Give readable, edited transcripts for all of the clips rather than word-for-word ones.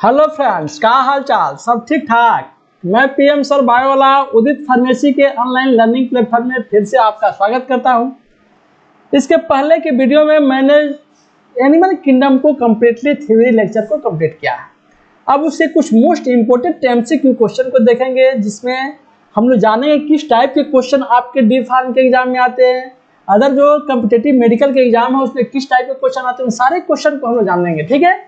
Hello friends, क्या हाल चाल? सब ठीक ठाक। मैं पीएम सर बायोवाला उदित फार्मेसी के ऑनलाइन लर्निंग प्लेटफॉर्म में फिर से आपका स्वागत करता हूं। इसके पहले के वीडियो में मैंने एनिमल किंगडम को कम्प्लीटली थ्योरी लेक्चर को कंप्लीट किया है। अब उससे कुछ मोस्ट इंपोर्टेंट एमसीक्यू क्वेश्चन को देखेंगे, जिसमें हम लोग जानेंगे किस टाइप के क्वेश्चन आपके डी फार्म के एग्जाम में आते हैं, अदर जो कम्पिटेटिव मेडिकल के एग्जाम है उसमें किस टाइप के क्वेश्चन आते हैं, सारे क्वेश्चन को हम लोग जान लेंगे। ठीक है,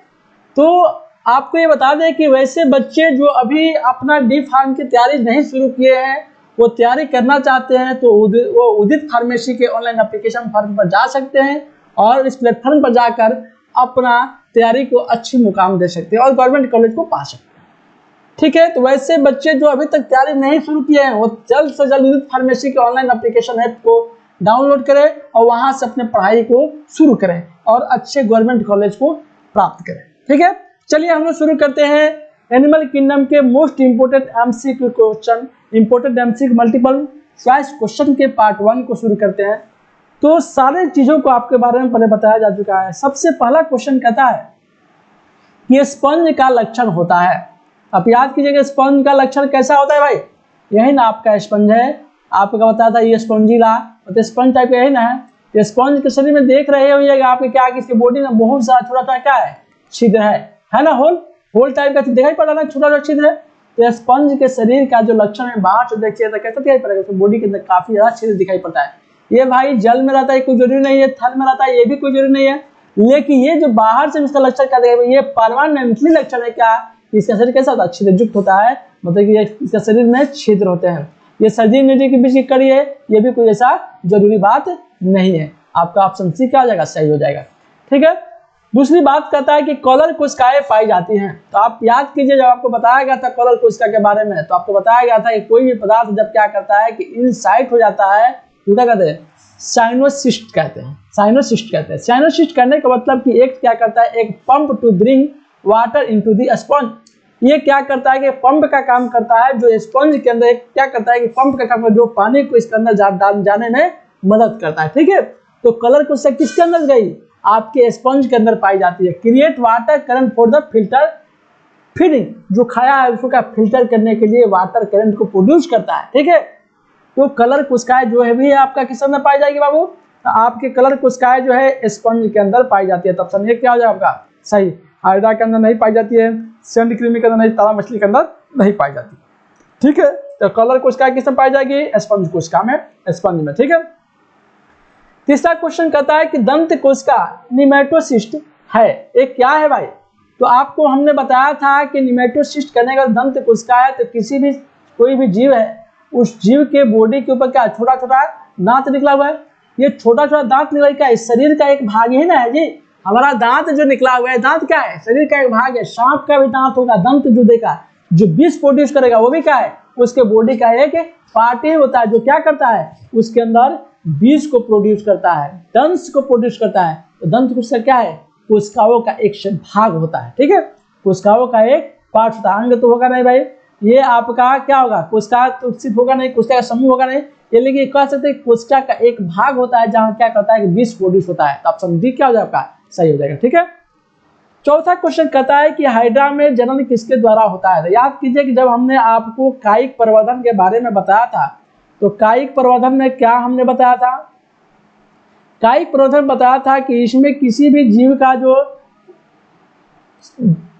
तो आपको ये बता दें कि वैसे बच्चे जो अभी अपना डी फार्म की तैयारी नहीं शुरू किए हैं, वो तैयारी करना चाहते हैं, तो वो उदित फार्मेसी के ऑनलाइन एप्लीकेशन फॉर्म पर जा सकते हैं और इस प्लेटफॉर्म पर जाकर अपना तैयारी को अच्छी मुकाम दे सकते हैं और गवर्नमेंट कॉलेज को पा सकते हैं। ठीक है, तो वैसे बच्चे जो अभी तक तैयारी नहीं शुरू किए हैं, वो जल्द से जल्द उदित फार्मेसी के ऑनलाइन एप्लीकेशन ऐप को डाउनलोड करें और वहां से अपने पढ़ाई को शुरू करें और अच्छे गवर्नमेंट कॉलेज को प्राप्त करें। ठीक है, चलिए हम लोग शुरू करते हैं एनिमल किंगडम के most important MCQ question, important MCQ multiple choice question के पार्ट 1 को शुरू करते हैं। तो सारे चीजों को आपके बारे में पहले बताया जा चुका है। सबसे पहला क्वेश्चन कहता है कि स्पंज का लक्षण होता है। आप याद कीजिएगा, स्पंज का लक्षण कैसा होता है भाई? यही ना आपका स्पंज है, आपका बताया था ये स्पंजिला, तो स्पंज टाइप का यही ना है। ये स्पंज के शरीर में देख रहे होइएगा आपके क्या कि इसके बॉडी में बहुत सारा छोटा छोटा क्या है, छिद्र है ना, होल टाइप का दिखाई पड़ रहा है, छोटा छोटा छिद्र है। तो स्पंज के शरीर का जो लक्षण है बाहर से देखिए तो कैसा दिखाई पड़ेगा, तो बॉडी के अंदर काफी ज्यादा छिद्र दिखाई पड़ता है। ये भाई जल में रहता है कोई जरूरी नहीं है, थल में रहता है ये भी कोई जरूरी नहीं है, लेकिन ये जो बाहर से इसका लक्षण क्या दिखाई, ये परमानेंटली लक्षण है क्या, इसका शरीर कैसा होता है, छिद्र युक्त होता है, मतलब कि इसका शरीर में छिद्र होते हैं। ये सर्दी नदी के बीच की कड़ी है, ये भी कोई ऐसा जरूरी बात नहीं है। आपका ऑप्शन सी क्या हो जाएगा, सही हो जाएगा। ठीक है, दूसरी बात कहता है कि कॉलर कोशिकाएं पाई जाती हैं। तो आप याद कीजिए, जब आपको बताया गया था कॉलर कोशिका के बारे में, तो आपको बताया गया था कि कोई भी पदार्थ जब क्या करता है कि इनसाइट हो जाता है, तो क्या कहते हैं, साइनोसिस्ट कहते हैं। साइनोसिस्ट कहते हैं। साइनोसिस्ट करने का मतलब कि एक क्या करता है, एक pump to bring water into the sponge. ये क्या करता है कि पंप का काम करता है, जो स्पंज के अंदर क्या करता है कि पंप का काम, जो पानी को इसके अंदर जाने में मदद करता है। ठीक है, तो कलर कोशिका किसके अंदर गई, आपके स्पंज के अंदर पाई जाती है। Create water current for the filter feeding, जो खाया है उसको फिल्टर करने के लिए वाटर करंट को प्रोड्यूस करता है। ठीक है, तो कलर कोशिकाएं जो है भी आपका किस अंदर पाई जाएगी बाबू, तो आपके कलर कोशिकाएं जो है स्पंज के अंदर पाई जाती है। तब ऑप्शन ये क्या हो जाएगा आपका, सही। हाइड्रा के अंदर नहीं पाई जाती है, सैंड कृमि के अंदर नहीं, तारा मछली के अंदर नहीं पाई जाती। ठीक है, तो कलर कोशिकाएं किस में पाई जाएगी, स्पंज कोशिका में, स्पंज में। ठीक है, तीसरा क्वेश्चन कहता है कि दंत कोशिका निमेटोसिस्ट है। एक क्या है भाई, तो आपको हमने बताया था कि निमेटोसिस्ट करने का दंत कोशिका है, तो किसी भी कोई भी जीव है, उस जीव के बॉडी के ऊपर क्या छोटा छोटा दांत निकला हुआ है। ये छोटा छोटा दांत निकला क्या है, शरीर का एक भाग ही ना है जी। हमारा दांत जो निकला हुआ है, दांत क्या है, शरीर का एक भाग है। सांप का भी दांत होगा, दंत जो देगा, जो विष प्रोड्यूस करेगा वो भी क्या है, उसके बॉडी का एक पार्ट ही होता है, जो क्या करता है, उसके अंदर बीज को प्रोड्यूस करता है, दंश को प्रोड्यूस करता है। तो दंत कोशिका क्या है, कोशिकाओं का एक भाग होता है। ठीक है, कोशिकाओं का एक पार्ट होता है, अंग तो होगा नहीं भाई, ये आपका क्या होगा, कोशिका तो सिर्फ होगा नहीं, कोशिका का समूह होगा नहीं, ये लेकिन कह सकते हैं कोशिका का एक भाग होता है जहां क्या करता है कि बीज प्रोड्यूस होता है। तो ऑप्शन डी क्या हो जाएगा, सही हो जाएगा। ठीक है, चौथा क्वेश्चन कहता है कि हाइड्रा में जनन किसके द्वारा होता है। तो याद कीजिए कि जब हमने आपको कायिक प्रवर्धन के बारे में बताया था, तो कायिक प्रवर्धन में क्या हमने बताया था, कायिक प्रवर्धन बताया था कि इसमें किसी भी जीव का जो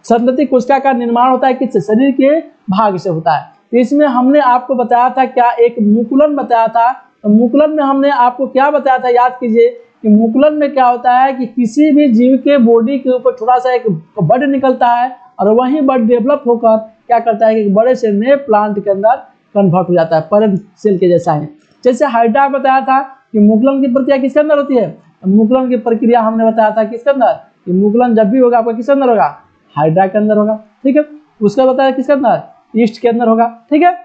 संतति कोशिका का निर्माण होता है किससे, शरीर के भाग से होता है। तो इसमें हमने आपको बताया था क्या, एक मुकुलन बताया था। तो मुकुलन में हमने आपको क्या बताया था, याद कीजिए कि मुकुलन में क्या होता है कि किसी भी जीव के बॉडी के ऊपर थोड़ा सा एक बड निकलता है और वही बड डेवलप होकर क्या करता है कि एक बड़े से नए प्लांट के अंदर कन्वर्ट हो जाता है, पेरेंट सेल के जैसा है। जैसे हाइड्रा बताया था कि मुकुलन की प्रक्रिया किसके अंदर होती है, मुकुलन की प्रक्रिया हमने बताया था किसके अंदर, कि मुकुलन जब भी होगा आपका किसके अंदर होगा, हाइड्रा के अंदर होगा। ठीक है, उसका बताया किसके अंदर, ईस्ट के अंदर होगा। ठीक है,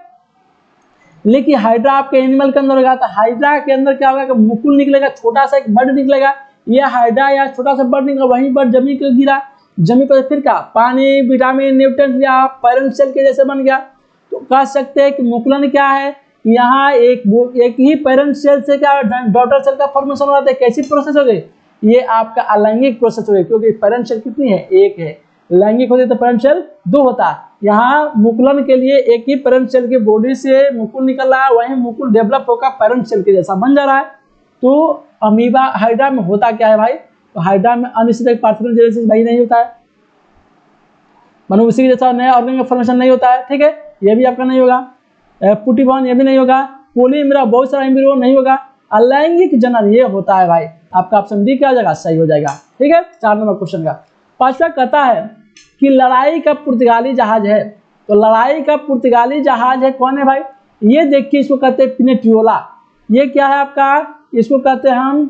लेकिन हाइड्रा आपके एनिमल के अंदर होगा, तो हाइड्रा के अंदर क्या होगा कि मुकुल निकलेगा, छोटा सा एक बड निकलेगा, ये हाइड्रा या छोटा सा बड निकला, वहीं पर जमीन को गिरा, जमीन पर फिर क्या, पानी, विटामिन, न्यूट्रिएंट या पेरेंट सेल के जैसे बन गया। तो कह सकते हैं कि मुकुलन क्या है, यहाँ एक ही पेरेंट सेल से क्या डॉटर सेल का फॉर्मेशन हो जाता है। कैसी प्रोसेस हो गई, ये आपका अलैंगिक प्रोसेस हो गई, क्योंकि पेरेंट सेल कितनी है, एक है, लैंगिक होती तो पेरेंट सेल 2 होता। यहाँ मुकुलन के लिए एक ही पेरेंट सेल की बॉडी से मुकुल निकल रहा है, वहीं मुकुल डेवलप होकर पेरेंट सेल के जैसा बन जा रहा है। तो अमीबा हाइड्रा में होता क्या है भाई, तो हाइड्रा में अनिश्चित पार्थिनोजेनेसिस भाई नहीं होता है, मनुष्य के जैसा नया ऑर्गेनिक फॉर्मेशन नहीं होता है, ठीक है, ये भी आपका नहीं होगा। पुटिबॉर्न ये भी नहीं होगा। पॉलीमेरा बहुत सारा एम्ब्रियो नहीं होगा। अलैंगिक जनन ये होता है भाई, आपका ऑप्शन डी क्या हो जाएगा, सही हो जाएगा, ठीक है। 4 नंबर क्वेश्चन का 5वां कहता है कि लड़ाई का पुर्तगाली जहाज है, तो लड़ाई का पुर्तगाली जहाज है कौन है भाई, ये देखिए, इसको कहते हैं पिनेटियोला। ये क्या है आपका, इसको कहते हैं हम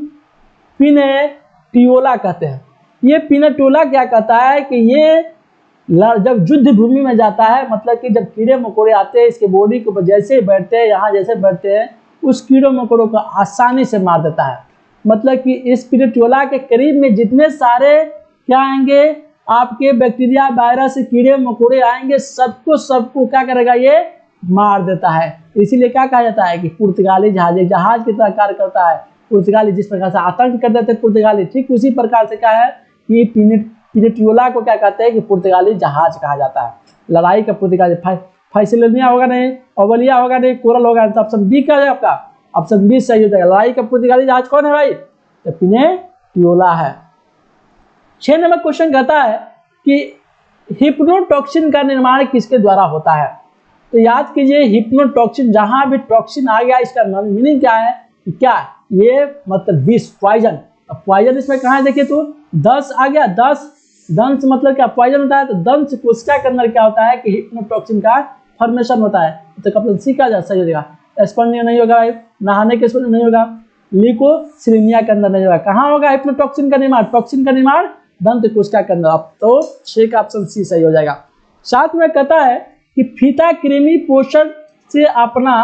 पिनेटियोला कहते हैं। ये पिनेटियोला क्या कहता है कि ये जब युद्ध भूमि में जाता है, मतलब कि जब कीड़े मकोड़े आते हैं इसके बॉडी के ऊपर जैसे बैठते हैं, यहाँ जैसे बैठते हैं, उस कीड़ों मकोड़ों को आसानी से मार देता है। मतलब कि इस पिनेटियोला के करीब में जितने सारे क्या आएंगे, आपके बैक्टीरिया वायरस कीड़े मकोड़े आएंगे, सबको क्या करेगा, ये मार देता है। इसीलिए क्या कहा जाता है कि पुर्तगाली जहाज, एक जहाज की तरह कार्य करता है। पुर्तगाली जिस प्रकार से आतंक कर देते पुर्तगाली, ठीक उसी प्रकार से क्या है कि पिनेटियोला को क्या कहते हैं कि पुर्तगाली जहाज कहा जाता है। लड़ाई का पुर्तगाली फाइसिलिया होगा नहीं, ओवलिया होगा नहीं, कोरल होगा, तो ऑप्शन बी क्या है आपका, ऑप्शन बी सही हो जाएगा। लड़ाई का पुर्तगाली जहाज कौन है भाई, तो पिनेटियोला है। 6 नंबर क्वेश्चन कहता है कि हिप्नोटॉक्सिन का निर्माण किसके द्वारा होता है, तो याद कीजिए हिप्नोटॉक्सिन, जहां भी टॉक्सिन आ गया इसका मीनिंग क्या है, क्या ये मतलब विष, पॉइजन। अब पॉइजन इसमें कहाँ है, देखिए तो 10 आ गया, 10 दंश मतलब क्या पॉइजन होता है, तो दंश कोशिका के अंदर क्या होता है कि हिप्नोटॉक्सिन का फॉर्मेशन होता है। तो ऑप्शन सी का सही हो जाएगा। स्पॉन्जिया नहीं होगा भाई, नहाने के स्पॉन्ज नहीं होगा, ल्यूकोसिलिनिया के अंदर नहीं होगा। कहाँ होगा हिप्नोटॉक्सिन का निर्माण, टॉक्सिन का निर्माण दंत कोशिका के अंदर। अब तो 6 का ऑप्शन सी सही हो जाएगा। 7 में कहता है कि फीता कृमि पोषण से अपना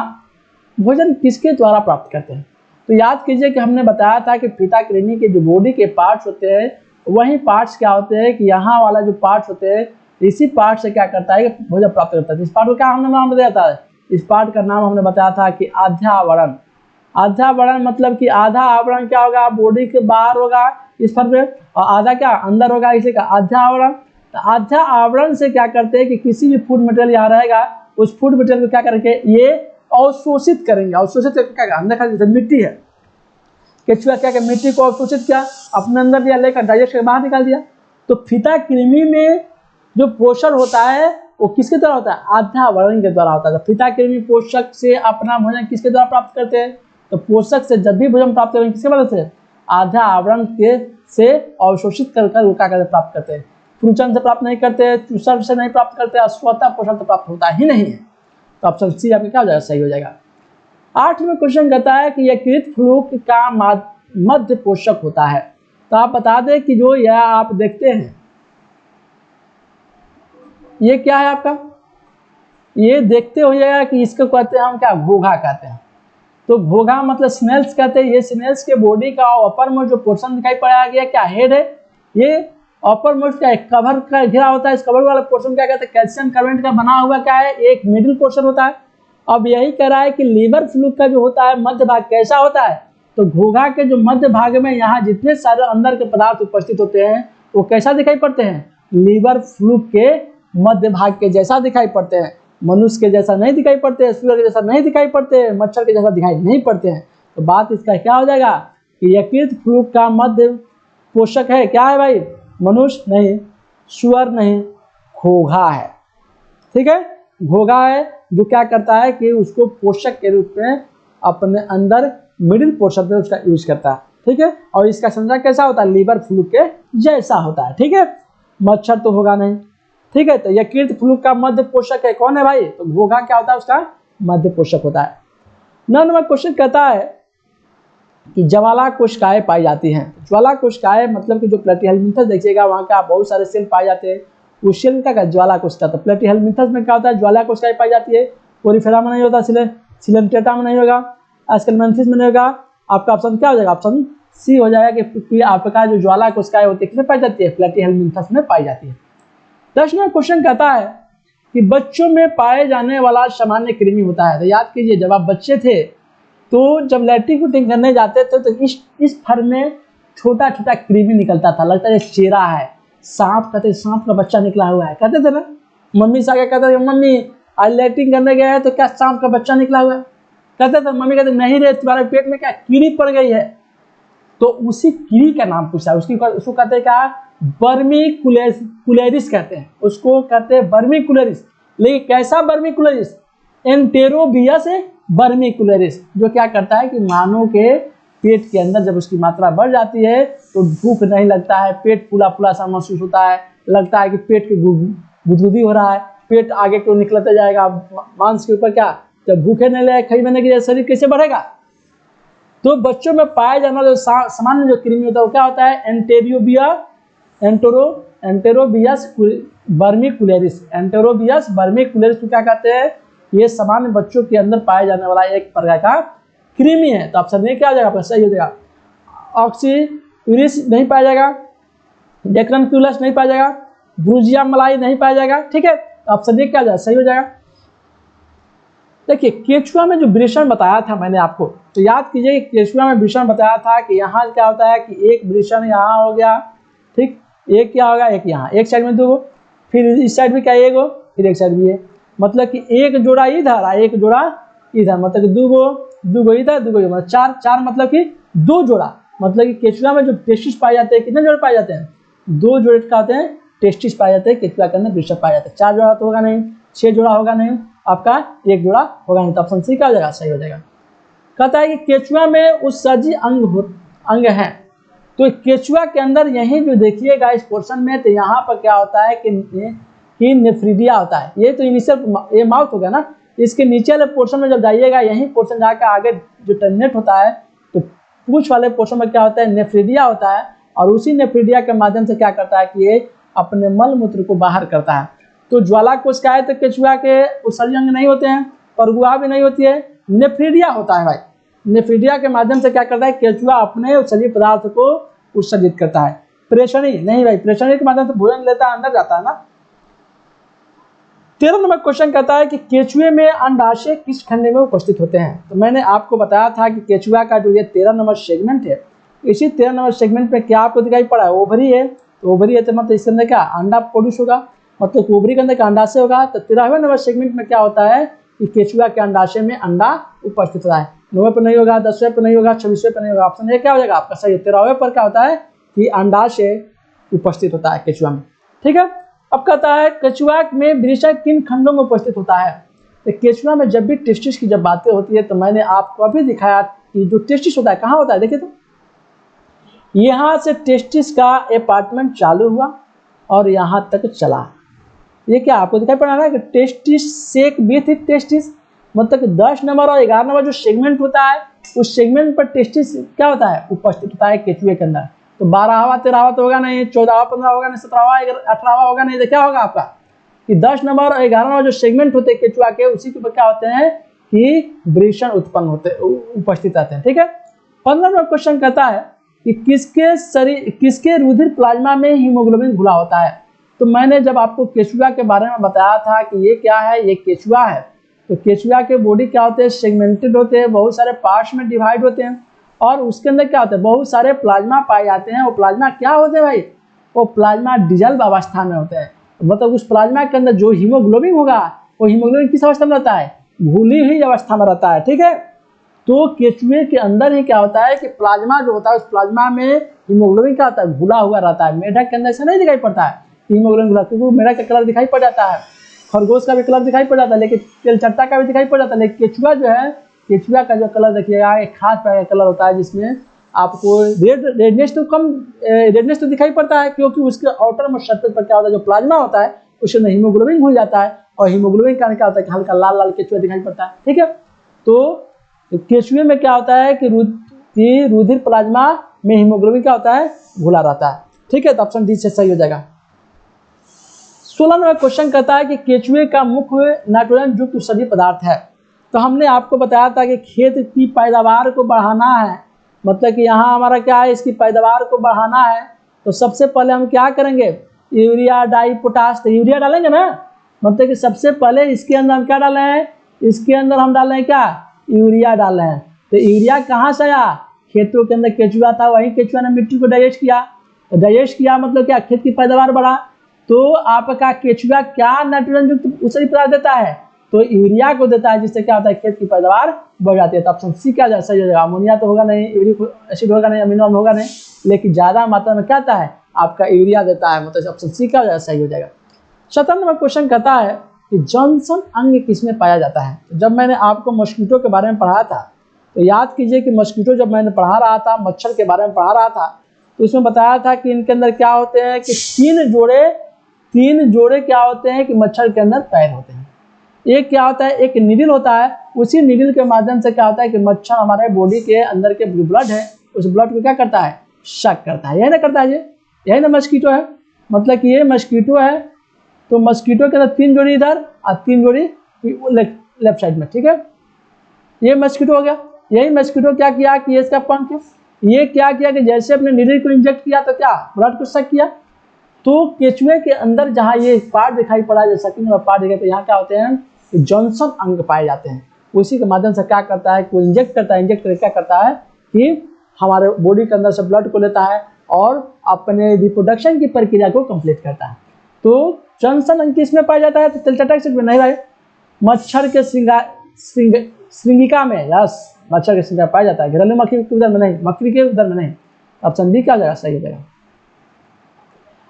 भोजन किसके द्वारा प्राप्त करते हैं, तो याद कीजिए कि हमने बताया था कि फीता कृमि के जो बॉडी के पार्ट्स होते हैं, वही पार्ट्स क्या होते हैं कि यहाँ वाला जो पार्ट्स होते हैं, इसी पार्ट से क्या करता है कि भोजन प्राप्त करता है। इस पार्ट को क्या हमने नाम बताया था, इस पार्ट का नाम हमने बताया था कि आध्यावरण। आध्यावरण मतलब कि आधा आवरण क्या होगा, बॉडी के बाहर होगा इस पर में, और आधा क्या अंदर होगा, इसे का आध्यावरण। तो आध्या आवरण से क्या करते हैं कि किसी भी फूड मटेरियल यहाँ रहेगा, उस फूड मटेरियल को क्या करेंगे, ये अवशोषित करेंगे। अवशोषित क्या अंदर का जैसे मिट्टी है, केचुआ क्या कि मिट्टी को अवशोषित किया, अपने अंदर दिया, लेकर डाइजेस्ट करके बाहर निकाल दिया। तो फीता कृमि में जो पोषण होता है वो किसके द्वारा होता है, आध्यावरण के द्वारा होता है। तो फीता कृमि पोषक से अपना भोजन किसके द्वारा प्राप्त करते हैं, तो पोषक से जब भी भोजन प्राप्त करेंगे किसके वजह से, आधा आवरण के से अवशोषित कर वो क्या करते प्राप्त करते हैं, फ्रूचन से प्राप्त नहीं करते, चूसर से नहीं प्राप्त करते, स्वतः पोषण तो प्राप्त होता ही नहीं है। तो ऑप्शन सी आपका क्या हो जाएगा, सही हो जाएगा। 8 में क्वेश्चन कहता है कि यकृत फ्लूक का मध्य पोषक होता है। तो आप बता दें कि जो यह आप देखते हैं ये क्या है आपका, ये देखते हो जाएगा कि इसको कहते हैं हम क्या, घोघा कहते हैं। तो घोघा मतलब स्नेल्स कहते हैं। ये स्नेल्स के बॉडी का अपर मोस्ट जो पोर्शन दिखाई पड़ा गया क्या, हेड है, ये अपर मोस्ट क्या है, कवर का घेरा होता है। इस कवर वाला पोर्शन क्या कहते हैं, कैल्शियम कार्बोनेट का बना हुआ क्या है, एक मिडिल पोर्शन होता है। अब यही कह रहा है कि लीवर फ्लूक का जो होता है मध्य भाग कैसा होता है, तो घोघा के जो मध्य भाग में यहाँ जितने सारे अंदर के पदार्थ उपस्थित होते हैं वो कैसा दिखाई पड़ते हैं, लीवर फ्लूक के मध्य भाग के जैसा दिखाई पड़ते हैं। मनुष्य के जैसा नहीं दिखाई पड़ते, सूअर के जैसा नहीं दिखाई पड़ते, मच्छर के जैसा दिखाई नहीं पड़ते हैं। तो बात इसका क्या हो जाएगा कि यकृत फ्लूक का मध्य पोषक है, क्या है भाई, मनुष्य नहीं, सूअर नहीं, घोघा है। ठीक है, घोघा है जो क्या करता है कि उसको पोषक के रूप में अपने अंदर मिडिल पोर्शन में उसका यूज करता है। ठीक है, और इसका संरचना कैसा होता है, लीवर फ्लूक के जैसा होता है। ठीक है, मच्छर तो होगा नहीं। ठीक है, तो यकृत फ्लूक का मध्य पोषक है कौन है भाई, तो घोघा क्या होता है, उसका मध्य पोषक होता है। 9 नंबर क्वेश्चन कहता है कि ज्वाला कोशिकाएं पाई जाती हैं। ज्वाला कोशिकाएं मतलब कि जो प्लेटिहेल्मिन्थस देखिएगा वहाँ का बहुत सारे सेल पाए जाते हैं, उस सेल का ज्वाला कोशिका। तो प्लेटिहेल्मिन्थस में क्या होता है, ज्वाला कोशिकाएं पाई जाती है। पोरीफेरा में नहीं होता, सिलेंटेटा में नहीं होगा, एस्केलमेंथिस में नहीं होगा। आपका ऑप्शन क्या हो जाएगा, ऑप्शन सी हो जाएगा कि आपका जो ज्वाला कोशिकाएं होती है किसमें पाई जाती है, प्लेटिहेल्मिन्थस में पाई जाती है। 10 नंबर क्वेश्चन कहता है कि बच्चों में पाए जाने वाला सामान्य कृमि होता है। तो याद कीजिए जब आप बच्चे थे तो जब लैट्रिन फुटिंग करने जाते थे तो इस फर में छोटा छोटा कृमि निकलता था, लगता है चेहरा है, सांप, कहते सांप का बच्चा निकला हुआ है, कहते थे ना। मम्मी से आगे कहते थे मम्मी आज लैट्रिन करने गया है तो क्या सांप का बच्चा निकला हुआ है, कहते थे। मम्मी कहते नहीं रे, तुम्हारे पेट में क्या कीड़ी पड़ गई है। तो उसी कीड़ी का नाम पूछा, उसको कहते हैं क्या, वर्मीकुलेरिस कहते हैं, उसको कहते हैं वर्मीकुलेरिस। लेकिन कैसा वर्मीकुलेरिस, एंटेरोबियस वर्मीकुलेरिस, जो क्या करता है कि मानव के पेट के अंदर जब उसकी मात्रा बढ़ जाती है तो भूख नहीं लगता है, पेट फूला फूला सा महसूस होता है, लगता है कि पेट की गुदगुदी हो रहा है, पेट आगे क्यों निकलता जाएगा मांस के ऊपर, क्या जब भूखे नहीं लगे खाई बने की शरीर कैसे बढ़ेगा। तो बच्चों में पाया जाना जो सामान्य जो कृमि होता है वो क्या होता है, एंटेरोबियस वर्मीकुलेरिस। एंटेरोबियस वर्मीकुलेरिस को क्या कहते हैं, ये सामान्य बच्चों के अंदर पाया जाने वाला एक प्रकार का कृमि है। तो ऑप्शन ए क्या हो जाएगा आपका, सही हो जाएगा। ऑक्सीविरिस नहीं पाया जाएगा, डेक्रनक्यूलस नहीं पाया जाएगा, ब्रूजिया मलाई नहीं पाया जाएगा, ठीक है। ऑप्शन ए क्या हो जाएगा, सही हो जाएगा। देखिए केचुआ में जो वृषण बताया था मैंने आपको, तो याद कीजिए केचुआ में वृषण बताया था कि यहाँ क्या होता है कि एक वृषण यहाँ हो गया, ठीक, एक क्या होगा, एक यहाँ, एक साइड में दो, फिर इस साइड में क्या एक हो, फिर एक साइड भी है, मतलब कि एक जोड़ा इधर और एक जोड़ा इधर, मतलब कि दो गो इधर, दो गो मतलब चार, मतलब कि दो जोड़ा। मतलब कि केचुआ में जो टेस्टिस पाए जाते हैं, कितने जोड़े पाए जाते हैं, दो जोड़े का होते हैं टेस्टिस पाए जाते हैं केचुआ के अंदर, वृषण पाए जाते हैं। 4 जोड़ा तो होगा नहीं, 6 जोड़ा होगा नहीं, आपका एक जोड़ा होगा नहीं। तो ऑप्शन सी क्या हो जाएगा, सही हो जाएगा। कहता है कि केचुआ में उत्सर्जी अंग है, तो केचुआ के अंदर यही जो देखिएगा इस पोर्शन में, तो यहाँ पर क्या होता है कि नेफ्रिडिया होता है। ये तो इनिशियल ये माउथ हो गया ना, इसके नीचे वाले पोर्शन में जब जाइएगा, यही पोर्शन जाकर आगे जो टर्मिनेट होता है, तो पूंछ वाले पोर्शन में क्या होता है, नेफ्रिडिया होता है। और उसी नेफ्रिडिया के माध्यम से क्या करता है कि ये अपने मल मूत्र को बाहर करता है। तो ज्वाला कोश का है तो केचुआ के उत्सर्जी अंग नहीं होते हैं, परगुआ भी नहीं होती है, नेफ्रिडिया होता है भाई। नेफ्रिडिया के माध्यम से क्या करता है, केचुआ अपने उत्सर्जी पदार्थ को उत्सर्जित करता है। प्रेषणी नहीं भाई, प्रेषणी के माध्यम से भोजन लेता है, अंदर जाता है ना। 13 नंबर क्वेश्चन कहता है कि केचुए में अंडाशय किस खंड में उपस्थित होते हैं। तो मैंने आपको बताया था कि केचुआ का जो ये 13 नंबर सेगमेंट है, इसी 13 नंबर सेगमेंट में क्या आपको दिखाई पड़ा है, ओवरी है। तो ओवरी है तो मतलब इसके अंदर क्या अंडा प्रोड्यूस होगा, मतलब ओवरी के अंदर का अंडाशय होगा। तो 13वें नंबर सेगमेंट में क्या होता है कि केचुआ के अंडाशय में अंडा उपस्थित होता है। 9वें पर नहीं होगा, 10वें पर नहीं होगा, 26वें पर नहीं होगा। ऑप्शन ए क्या हो जाएगा आपका सही है। 13वें पर क्या होता है कि अंडाशय उपस्थित होता है केचुआ में, ठीक है। अब कहता है केचुआ में वृषण किन खंडों में उपस्थित होता है। तो केचुआ में जब भी टेस्टिस की जब बातें होती है, तो मैंने आपको अभी दिखाया कि जो टेस्टिस होता है कहाँ होता है, देखिए तो यहाँ से टेस्टिस का अपार्टमेंट चालू हुआ और यहाँ तक चला। ये क्या आपको दिखाई पड़ा ना कि टेस्टिस सेक विथ टेस्टिस, मतलब कि 10 नंबर और 11 नंबर जो सेगमेंट होता है, उस सेगमेंट पर टेस्टिस क्या होता है, उपस्थित होता है केचुए के अंदर। तो 12वां 13वां तो होगा नहीं, 14वां 15वां होगा नहीं, 17वां 18वां होगा नहीं। तो क्या होगा आपका कि 10 नंबर और 11 नंबर जो सेगमेंट होते हैं केचुआ के, उसी के ऊपर क्या होते हैं कि वृषण उत्पन्न होते उपस्थित रहते हैं, ठीक है। 15 नंबर क्वेश्चन कहता है कि किसके रुधिर प्लाज्मा में हीमोग्लोबिन घुला होता है। तो मैंने जब आपको केचुआ के बारे में बताया था कि ये क्या है, ये केचुआ है। तो केचुआ के बॉडी क्या होते हैं, सेगमेंटेड होते हैं, बहुत सारे पार्ट्स में डिवाइड होते हैं, और उसके अंदर क्या होता है, बहुत सारे प्लाज्मा पाए जाते हैं। वो प्लाज्मा क्या होते हैं भाई, वो प्लाज्मा डिजल्व अवस्था में होते हैं। मतलब उस प्लाज्मा के अंदर जो हीमोग्लोबिन होगा, वो हीमोग्लोबिन किस अवस्था में रहता है, घुली हुई अवस्था में रहता है, ठीक है। तो केचुए के अंदर ही क्या होता है कि प्लाज्मा जो होता है, उस प्लाज्मा में हीमोग्लोबिन क्या होता है, घुला हुआ रहता है। मेढक के अंदर ऐसा नहीं दिखाई पड़ता है हीमोग्लोबिन घुला, क्योंकि मेढक का कलर दिखाई पड़ जाता है, खरगोश का भी कलर दिखाई पड़ जाता है, लेकिन तेलचट्टा का भी दिखाई पड़ जाता है। लेकिन केचुआ जो है, केचुआ का जो कलर देखिएगा एक खास प्रकार का कलर होता है, जिसमें आपको रेडनेस तो दिखाई पड़ता है, क्योंकि उसके आउटर में सरफेस पर क्या होता है, जो प्लाज्मा होता है उसके अंदर हीमोग्लोबिन घुल जाता है, और हीमोग्लोबिन का क्या होता है कि हल्का लाल लाल केचुआ दिखाई पड़ता है, ठीक है। तो केचुए में क्या होता है कि रुधिर प्लाज्मा में हीमोग्लोबिन क्या होता है, घुला रहता है, ठीक है। तो ऑप्शन डी से सही हो जाएगा। 16 नंबर क्वेश्चन कहता है कि केचुए का मुख्य नाइट्रोजन युक्त उत्सर्जी पदार्थ है। तो हमने आपको बताया था कि खेत की पैदावार को बढ़ाना है, मतलब कि यहाँ हमारा क्या है, इसकी पैदावार को बढ़ाना है। तो सबसे पहले हम क्या करेंगे, यूरिया डाई पोटाश, तो यूरिया डालेंगे ना, मतलब कि सबसे पहले इसके अंदर हम क्या डाले हैं, इसके अंदर हम डाले हैं क्या, यूरिया डाले हैं। तो यूरिया कहाँ से आया, खेतों के अंदर केचुआ था, वहीं केचुआ ने मिट्टी को डाइजेस्ट किया, डाइजेस्ट किया मतलब क्या, खेत की पैदावार बढ़ा, तो आपका केचुआ क्या नाइट्रोजन युक्त उत्सर्गी पदार्थ देता है, तो यूरिया को देता है, जिससे क्या होता है खेत की पैदावार बढ़ जाती है। तो ऑप्शन सी क्या जा सही हो जाएगा। अमोनिया तो होगा नहीं, यूरिक एसिड होगा नहीं, अमीनो अम्ल होगा नहीं, लेकिन ज्यादा मात्रा में क्या आता है आपका यूरिया देता है, मतलब ऑप्शन सी क्या हो जाएगा सही हो जाएगा। 17 नंबर क्वेश्चन कहता है कि जॉनसन अंग किसमें पाया जाता है। तो जब मैंने आपको मस्कीटो के बारे में पढ़ाया था, तो याद कीजिए कि मस्कीटो जब मैंने पढ़ा रहा था, मच्छर के बारे में पढ़ा रहा था, तो इसमें बताया था कि इनके अंदर क्या होते हैं कि तीन जोड़े क्या होते हैं कि मच्छर के अंदर पैर होते हैं। एक क्या होता है, एक नीडल होता है, उसी नीडल के माध्यम से क्या होता है कि मच्छर हमारे बॉडी के अंदर के जो ब्लड है उस ब्लड को क्या करता है, शक करता है। यही ना करता है, यही ना मस्कीटो है, मतलब कि ये मस्कीटो है। तो मस्कीटो के अंदर 3 जोड़ी इधर और 3 जोड़ी लेफ्ट साइड में, ठीक है, ये मस्कीटो हो गया। यही मस्कीटो क्या किया कि ये इसका पंख है, ये क्या किया कि जैसे अपने नीडल को इंजेक्ट किया तो क्या ब्लड को शक किया, तो केचुए के अंदर जहाँ ये पार्ट दिखाई पड़ा, जैसा कि पार्ट दिखाई, तो यहाँ क्या होते हैं जॉनसन अंग पाए जाते हैं। उसी के माध्यम से क्या करता है, कोई इंजेक्ट करता है, इंजेक्ट करके क्या करता है कि हमारे बॉडी के अंदर से ब्लड को लेता है और अपने रिप्रोडक्शन की प्रक्रिया को कंप्लीट करता है। तो जॉनसन अंग किसमें पाया जाता है, तो तिलचटक से नहीं भाई, मच्छर के श्रृंगिका में, यस मच्छर के श्रृंगिका पाया जाता है, घरेलू मक्खी के उधर में नहीं, मकड़ी के उधर में नहीं। ऑप्शन बी क्या हो जाएगा सही हो जाएगा।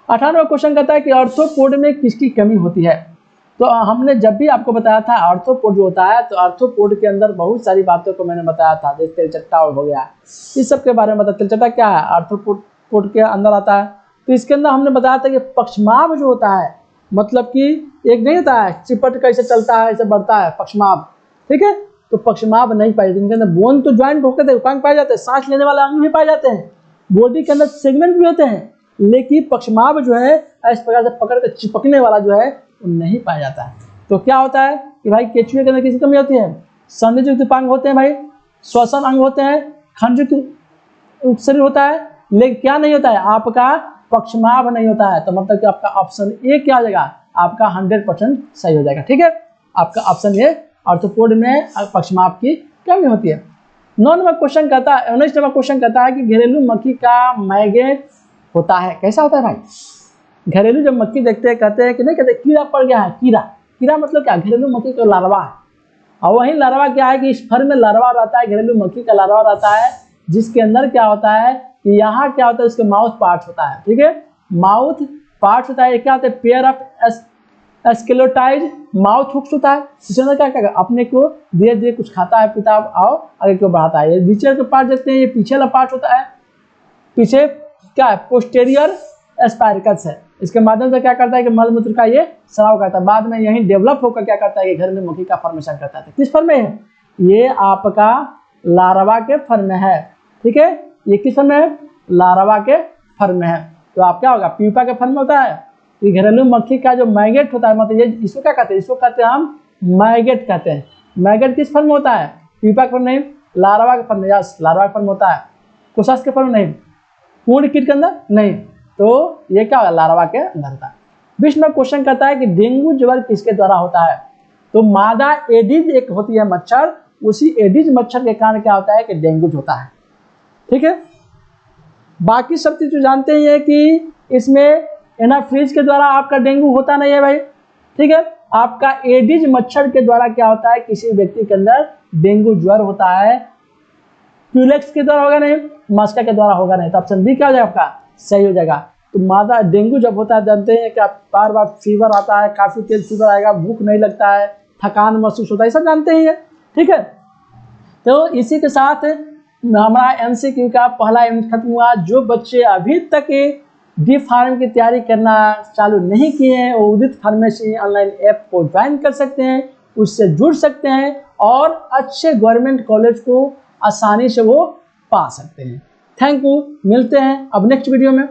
18वां क्वेश्चन कहता है कि आर्थ्रोपोड में किसकी कमी होती है। तो हमने जब भी आपको बताया था आर्थ्रोपोड जो होता है, तो आर्थ्रोपोड के अंदर बहुत सारी बातों को मैंने बताया था, जैसे तिलचट्टा हो गया, इस सब के बारे में बताया। तिलचट्टा क्या है, आर्थ्रोपोड के अंदर आता है। तो इसके अंदर हमने बताया था कि पक्षमाभ जो होता है, मतलब कि एक नहीं होता है चिपट कैसे चलता है, ऐसे बढ़ता है पक्षमाभ, ठीक है, तो पक्षमाभ नहीं पाए जाते। इनके अंदर बोन तो ज्वाइंट होकर अंग पाए जाते हैं, सांस लेने वाले अंग भी पाए जाते हैं, बॉडी के अंदर सेगमेंट भी होते हैं, लेकिन पक्षमाभ जो है इस प्रकार से पकड़ कर चिपकने वाला जो है वो नहीं पाया जाता है। तो क्या होता है कि भाई केचुए के अंदर किसी कमी होती है, संधियुक्त उपांग होते हैं भाई, श्वसन अंग होते हैं, खंडयुक्त शरीर होता है, लेकिन क्या नहीं होता है आपका पक्षमाभ नहीं होता है। तो मतलब कि आपका ऑप्शन ए क्या हो जाएगा, आपका 100% सही हो जाएगा, ठीक है, आपका ऑप्शन ए आर्थ्रोपोड में पक्षमाभ की कमी होती है। 19 नंबर क्वेश्चन कहता है कि घरेलू मक्खी का मैगेट होता है, कैसा होता है भाई। घरेलू जब मक्खी देखते हैं कहते हैं कि नहीं कहते कीड़ा पड़ गया है, कीड़ा मतलब क्या, घरेलू मक्खी का लार्वा है। और वही लार्वा क्या है कि इस फर में लार्वा रहता है, घरेलू मक्खी का लार्वा रहता है, जिसके अंदर क्या होता है कि यहाँ क्या होता है उसके माउथ पार्ट होता है, ठीक है, माउथ पार्ट होता है। क्या होता है, पेयर ऑफ स्केलेटाइज माउथ हुक्स होता है, इसके अंदर क्या क्या अपने को धीरे धीरे कुछ खाता है, पीता और आगे को बढ़ाता है। ये नीचे के पार्ट देखते हैं, ये पीछे वाला पार्ट होता है, पीछे क्या है पोस्टेरियर एस्पायरिकस है, इसके माध्यम से क्या करता है कि मल मूत्र का ये स्राव करता है, बाद में यही डेवलप होकर क्या करता है कि घर में मक्खी का फॉर्मेशन करता है। किस फर में है, ये आपका लार्वा के फर में है, ठीक है, ये किस फर में है, लार्वा के फर में है। तो आप क्या होगा, प्यूपा के फर में होता है। ये घरेलू मक्खी का जो मैगेट होता है, मतलब ये इसको क्या कहते हैं, इसको कहते हैं हम मैगेट कहते हैं। मैगेट किस फर में होता है, प्यूपा के फर नहीं, लार्वा के फर में, यस लार्वा के फर में होता है, कोशास के फर में नहीं, पूर्ण कीट के अंदर नहीं। तो ये क्या होगा, लार्वा के अंदर होता है। 20 में क्वेश्चन कहता है कि डेंगू ज्वर किसके द्वारा होता है। तो मादा एडिज एक होती है मच्छर, उसी एडिज मच्छर के कारण क्या होता है कि डेंगू होता है, ठीक है। बाकी सब चीज तो जानते ही है कि इसमें एनाफ्रीज के द्वारा आपका डेंगू होता नहीं है भाई, ठीक है। आपका एडिज मच्छर के द्वारा क्या होता है, किसी व्यक्ति के अंदर डेंगू ज्वर होता है, क्यूलेक्स के द्वारा होगा नहीं, मस्का के द्वारा होगा नहीं। तो ऑप्शन बी क्या हो जाएगा आपका सही हो जाएगा। तो मादा डेंगू जब होता है जानते हैं कि आप बार बार फीवर आता है, काफी तेज फीवर आएगा, भूख नहीं लगता है, थकान महसूस होता है, सब जानते ही है, ठीक है। तो इसी के साथ हमारा एमसीक्यू का पहला यूनिट खत्म हुआ। जो बच्चे अभी तक डी फार्म की तैयारी करना चालू नहीं किए हैं वो उदित फार्मेसी ऑनलाइन ऐप को ज्वाइन कर सकते हैं, उससे जुड़ सकते हैं और अच्छे गवर्नमेंट कॉलेज को आसानी से वो पा सकते हैं। थैंक यू, मिलते हैं अब नेक्स्ट वीडियो में।